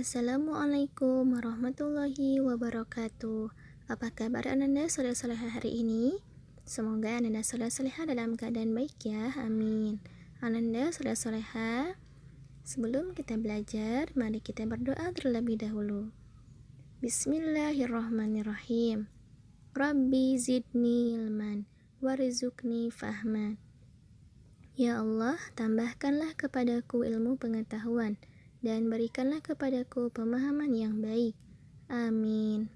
Assalamualaikum warahmatullahi wabarakatuh. Apa kabar Ananda soleh-soleha hari ini? Semoga Ananda soleh-soleha dalam keadaan baik ya, amin. Ananda soleh-soleha, sebelum kita belajar, mari kita berdoa terlebih dahulu. Bismillahirrahmanirrahim. Rabbi zidni ilman warzuqni fahman. Ya Allah, tambahkanlah kepadaku ilmu pengetahuan dan berikanlah kepadaku pemahaman yang baik. Amin.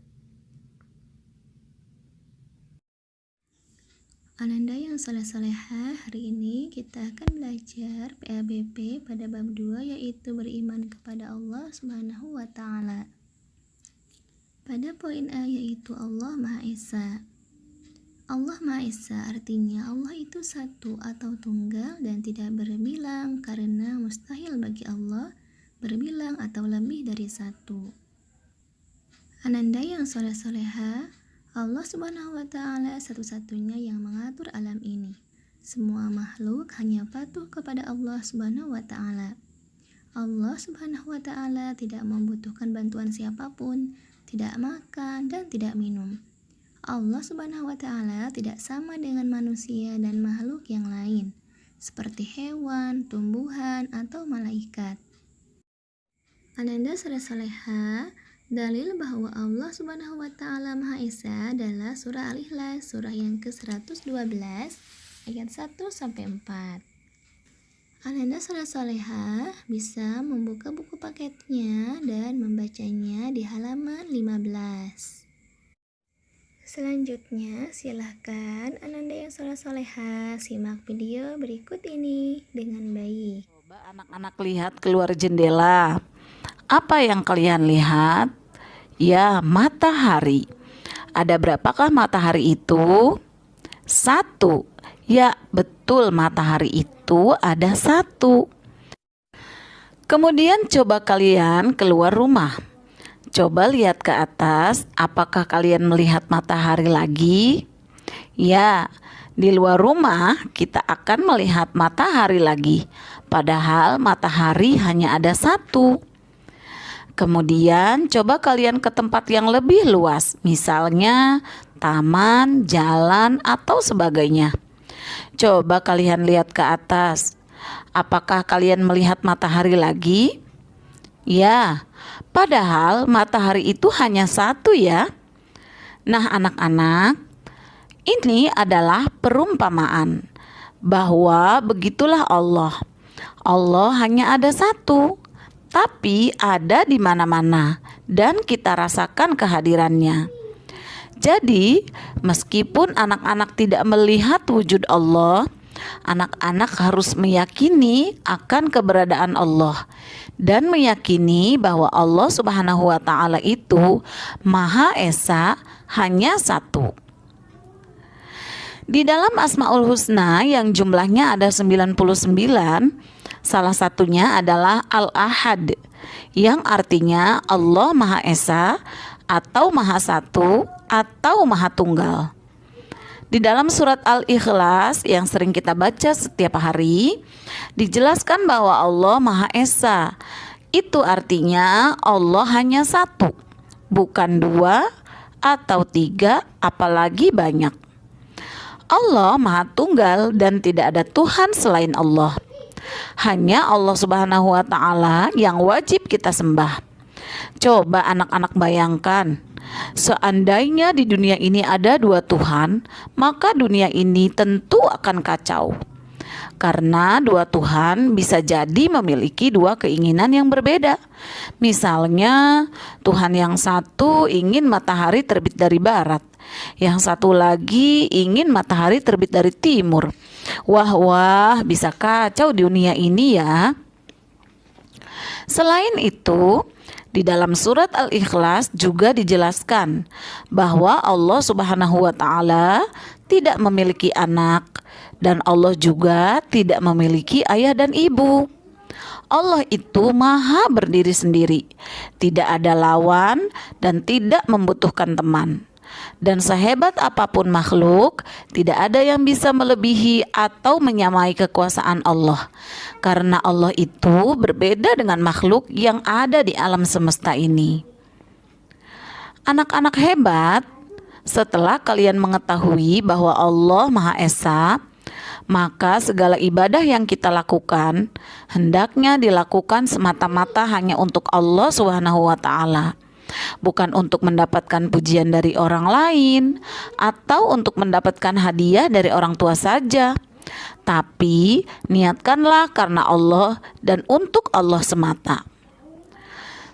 Ananda yang soleh-soleha, hari ini kita akan belajar PABP pada bab 2, yaitu beriman kepada Allah Subhanahu wa Ta'ala. Pada poin A, yaitu Allah Maha Esa. Allah Maha Esa artinya Allah itu satu atau tunggal dan tidak berbilang, karena mustahil bagi Allah berbilang atau lebih dari satu. Ananda yang soleh-soleha, Allah Subhanahu wa Ta'ala satu-satunya yang mengatur alam ini. Semua makhluk hanya patuh kepada Allah Subhanahu wa Ta'ala. Allah Subhanahu wa Ta'ala tidak membutuhkan bantuan siapapun, tidak makan dan tidak minum. Allah Subhanahu wa Ta'ala tidak sama dengan manusia dan makhluk yang lain, seperti hewan, tumbuhan, atau malaikat. Ananda soleh-soleha, dalil bahwa Allah Subhanahu wa Ta'ala Maha Esa adalah surah Al-Ikhlas, surah yang ke-112 ayat 1-4. Ananda soleh-soleha bisa membuka buku paketnya dan membacanya di halaman 15. Selanjutnya, silahkan Ananda yang soleh-soleha simak video berikut ini dengan baik. Coba anak-anak lihat keluar jendela. Apa yang kalian lihat? Ya, matahari. Ada berapakah matahari itu? 1. Ya, betul, matahari itu ada 1. Kemudian coba kalian keluar rumah. Coba lihat ke atas, apakah kalian melihat matahari lagi? Ya, di luar rumah kita akan melihat matahari lagi. Padahal matahari hanya ada 1. Kemudian coba kalian ke tempat yang lebih luas, misalnya taman, jalan, atau sebagainya. Coba kalian lihat ke atas. Apakah kalian melihat matahari lagi? Ya, padahal matahari itu hanya 1 ya. Nah anak-anak, ini adalah perumpamaan bahwa begitulah Allah. Allah hanya ada 1. Tapi ada di mana-mana dan kita rasakan kehadirannya. Jadi, meskipun anak-anak tidak melihat wujud Allah, anak-anak harus meyakini akan keberadaan Allah dan meyakini bahwa Allah Subhanahu wa Ta'ala itu Maha Esa, hanya 1. Di dalam Asmaul Husna yang jumlahnya ada 99, salah satunya adalah Al-Ahad, yang artinya Allah Maha Esa atau Maha Satu atau Maha Tunggal. Di dalam surat Al-Ikhlas yang sering kita baca setiap hari, dijelaskan bahwa Allah Maha Esa. Itu artinya Allah hanya 1, bukan 2 atau 3, apalagi banyak. Allah Maha Tunggal dan tidak ada Tuhan selain Allah. Hanya Allah Subhanahu wa Ta'ala yang wajib kita sembah. Coba anak-anak bayangkan, seandainya di dunia ini ada 2 Tuhan, maka dunia ini tentu akan kacau. Karena 2 Tuhan bisa jadi memiliki 2 keinginan yang berbeda. Misalnya, Tuhan yang satu ingin matahari terbit dari barat, yang satu lagi ingin matahari terbit dari timur. Wah, bisa kacau di dunia ini ya. Selain itu, di dalam surat Al-Ikhlas juga dijelaskan bahwa Allah Subhanahu wa Ta'ala tidak memiliki anak dan Allah juga tidak memiliki ayah dan ibu. Allah itu maha berdiri sendiri, tidak ada lawan dan tidak membutuhkan teman. Dan sehebat apapun makhluk, tidak ada yang bisa melebihi atau menyamai kekuasaan Allah. Karena Allah itu berbeda dengan makhluk yang ada di alam semesta ini. Anak-anak hebat, setelah kalian mengetahui bahwa Allah Maha Esa, maka segala ibadah yang kita lakukan hendaknya dilakukan semata-mata hanya untuk Allah Subhanahu wa Ta'ala. Bukan untuk mendapatkan pujian dari orang lain atau untuk mendapatkan hadiah dari orang tua saja. Tapi niatkanlah karena Allah dan untuk Allah semata.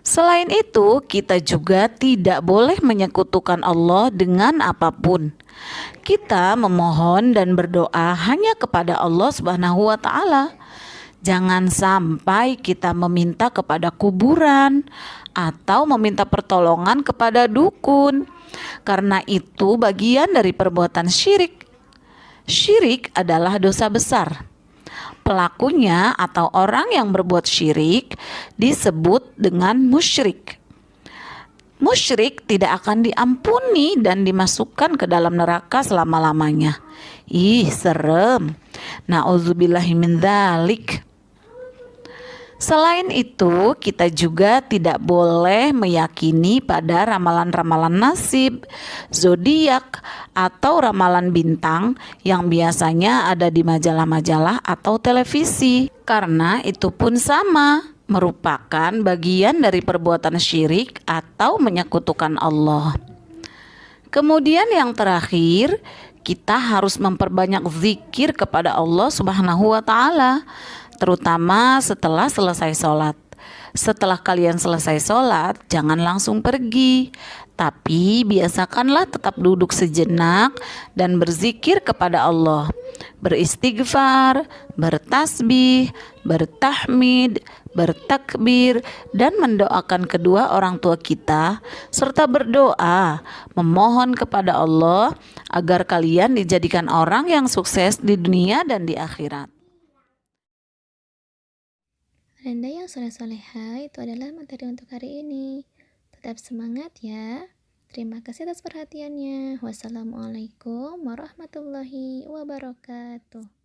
Selain itu, kita juga tidak boleh menyekutukan Allah dengan apapun. Kita memohon dan berdoa hanya kepada Allah Subhanahu wa Ta'ala. Jangan sampai kita meminta kepada kuburan atau meminta pertolongan kepada dukun, karena itu bagian dari perbuatan syirik. Syirik adalah dosa besar. Pelakunya atau orang yang berbuat syirik disebut dengan musyrik. Musyrik tidak akan diampuni dan dimasukkan ke dalam neraka selama-lamanya. Ih, serem. Na'udzubillahi min dzalik. Selain itu, kita juga tidak boleh meyakini pada ramalan-ramalan nasib, zodiak, atau ramalan bintang yang biasanya ada di majalah-majalah atau televisi. Karena itu pun sama, merupakan bagian dari perbuatan syirik atau menyekutukan Allah. Kemudian yang terakhir, kita harus memperbanyak zikir kepada Allah Subhanahu wa Ta'ala, terutama setelah selesai sholat. Setelah kalian selesai sholat, jangan langsung pergi, tapi biasakanlah tetap duduk sejenak dan berzikir kepada Allah, beristighfar, bertasbih, bertahmid, bertakbir, dan mendoakan kedua orang tua kita, serta berdoa memohon kepada Allah agar kalian dijadikan orang yang sukses di dunia dan di akhirat. Anda yang soleh-soleha, itu adalah materi untuk hari ini. Tetap semangat ya. Terima kasih atas perhatiannya. Wassalamualaikum warahmatullahi wabarakatuh.